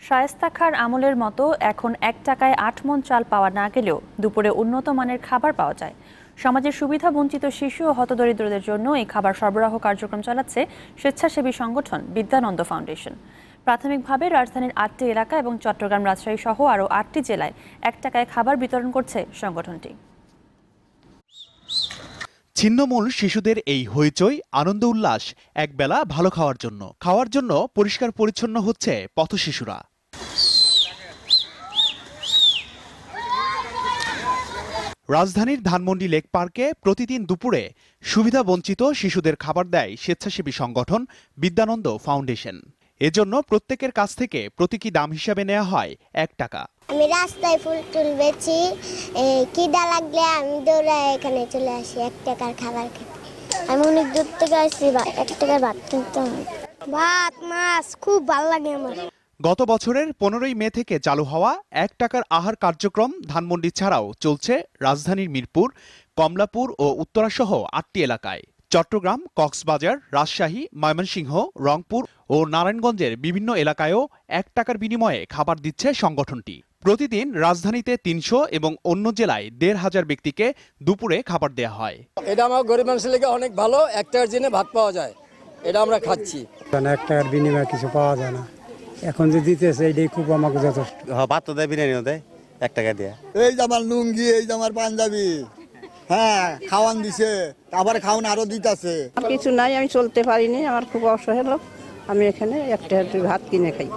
শায়েস্তা খাঁর আমলের মতো এখন 1 টাকায় 8 মণ চাল পাওয়া না গেলেও দুপুরে উন্নত মানের খাবার পাওয়া যায়। সমাজের সুবিধা বঞ্চিত শিশু ও হতদরিদ্রদের জন্য এই খাবার সরবরাহ কার্যক্রম চালাচ্ছে স্বেচ্ছাসেবী সংগঠন বিদ্যানন্দ ফাউন্ডেশন। প্রাথমিকভাবে রাজধানীর 8টি এলাকা এবং চট্টগ্রাম, রাজশাহী সহ আরও 8টি জেলায় 1 টাকায় খাবার বিতরণ করছে সংগঠনটি। ছিন্নমূল শিশুদের এই হইচই, আনন্দ উল্লাস একবেলা ভালো খাওয়ার জন্য পরিষ্কার পরিচ্ছন্ন হচ্ছে পথশিশুরা। রাজধানীর ধানমন্ডি লেক পার্কে প্রতিদিন দুপুরে সুবিধা বঞ্চিত শিশুদের খাবার দেয় স্বেচ্ছাসেবী সংগঠন বিদ্যানন্দ ফাউন্ডেশন। এজন্য প্রত্যেকের কাছ থেকে প্রতীকী দাম হিসাবে নেওয়া হয় 1 টাকা। আমি রাস্তায় ফুল টুল বেচি, খিদা লাগলে আমি দৌড়ায় এখানে চলে আসি 1 টাকার খাবার খেতে। আমি অনেক দূর থেকে আসছি 1 টাকার ভাত কিনতে হয়। ভাত মাছ খুব ভালো লাগে আমার। গত বছরের 15ই মে থেকে চালু হওয়া 1 টাকার আহার কার্যক্রম ধানমন্ডি ছাড়াও চলছে রাজধানীর মিরপুর, কমলাপুর ও উত্তরাসহ 8টি এলাকায়। চট্টগ্রাম, কক্সবাজার, রাজশাহী, ময়মনসিংহ, রংপুর ও নারায়ণগঞ্জের বিভিন্ন এলাকায়ও 1 টাকার বিনিময়ে খাবার দিচ্ছে সংগঠনটি। প্রতিদিন রাজধানীতে 300 এবং অন্য জেলায় 1,500 ব্যক্তিকে দুপুরে খাবার দেয়া হয়। এটা আমার গরিব মানুষের লেগে অনেক ভালো। 1 টাকার জন্য ভাত পাওয়া যায়, এটা আমরা খাচ্ছি। 1 টাকার বিনিময়ে কিছু পাওয়া যায় না, এখন যে দিতেছে এটাই খুব আমাকে যথেষ্ট। ভাত তো দেয়, বিরিয়ানিও দেয় 1 টাকা দিয়ে। এই যে আমার লুঙ্গি, এই যে আমার পাঞ্জাবি, হ্যাঁ খাওয়ান দিছে, আবার খাওয়ান আরো দিতেছে। কিছু নাই, আমি চলতে পারিনি, আমার খুব অসহায় লোক। আমি এখানে 1 টাকার ভাত কিনে খাই।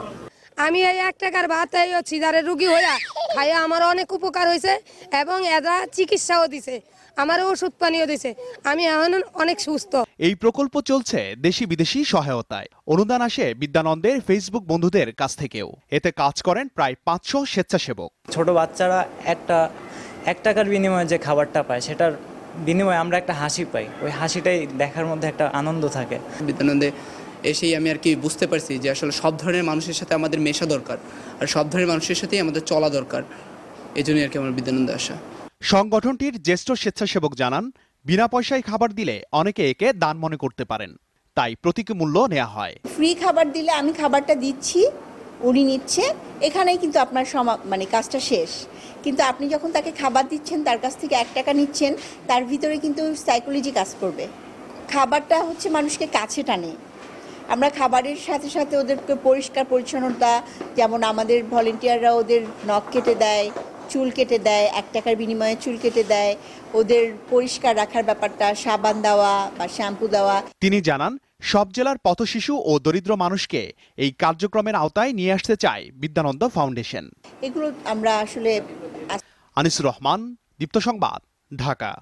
আমি এই 1 টাকার ভাত সিজারের রুগী হইয়া খাইয়া আমার অনেক উপকার হয়েছে এবং এরা চিকিৎসাও দিছে, আমার ওষুধ পানিও দিছে। আমি এখন অনেক সুস্থ। এই প্রকল্প চলছে দেশি বিদেশি সহায়তায়। অনুদান আসে বিদ্যানন্দের ফেসবুক বন্ধুদের কাছ থেকেও। এতে কাজ করেন প্রায় 500 স্বেচ্ছাসেবক। ছোট বাচ্চারা 1 টাকার বিনিময়ে যে খাবারটা পায়, সেটার বিনিময়ে আমরা একটা হাসি পাই। ওই হাসিটাই দেখার মধ্যে একটা আনন্দ থাকে। বিদ্যানন্দে এসেই আমি আর কি বুঝতে পারছি যে আসলে সব ধরনের মানুষের সাথে আমাদের মেশা দরকার, আর সব ধরনের মানুষের সাথেই আমাদের চলা দরকার। এই জন্যই আর কি আমার বিদ্যানন্দে আসা। সংগঠনটির জ্যেষ্ঠ স্বেচ্ছাসেবক জানান, বিনা পয়সায় খাবার দিলে অনেকে একে দান মনে করতে পারেন, তাই প্রতীকী মূল্য নেওয়া হয়। ফ্রি খাবার দিলে আমি খাবারটা দিচ্ছি, উনি নিচ্ছে, এখানেই কিন্তু আপনার কাজটা শেষ। কিন্তু আপনি যখন তাকে খাবার দিচ্ছেন, তার কাছ থেকে 1 টাকা নিচ্ছেন, তার ভিতরে কিন্তু সাইকোলজি কাজ করবে। খাবারটা হচ্ছে মানুষকে কাছে টানে। আমরা খাবারের সাথে সাথে ওদেরকে পরিষ্কার পরিচ্ছন্নতা, যেমন আমাদের ভলেন্টিয়াররা ওদের নখ কেটে দেয়, চুল কেটে দেয়, 1 টাকার বিনিময়ে চুল কেটে দেয়, ওদের পরিষ্কার রাখার ব্যাপারটা, সাবান দেওয়া বা শ্যাম্পু দেওয়া। তিনি জানান, সব জেলার পথশিশু ও দরিদ্র মানুষকে এই কার্যক্রমের আওতায় নিয়ে আসতে চায় বিদ্যানন্দ ফাউন্ডেশন। এগুলো আমরা আসলে। আনিসুর রহমান, দীপ্ত সংবাদ, ঢাকা।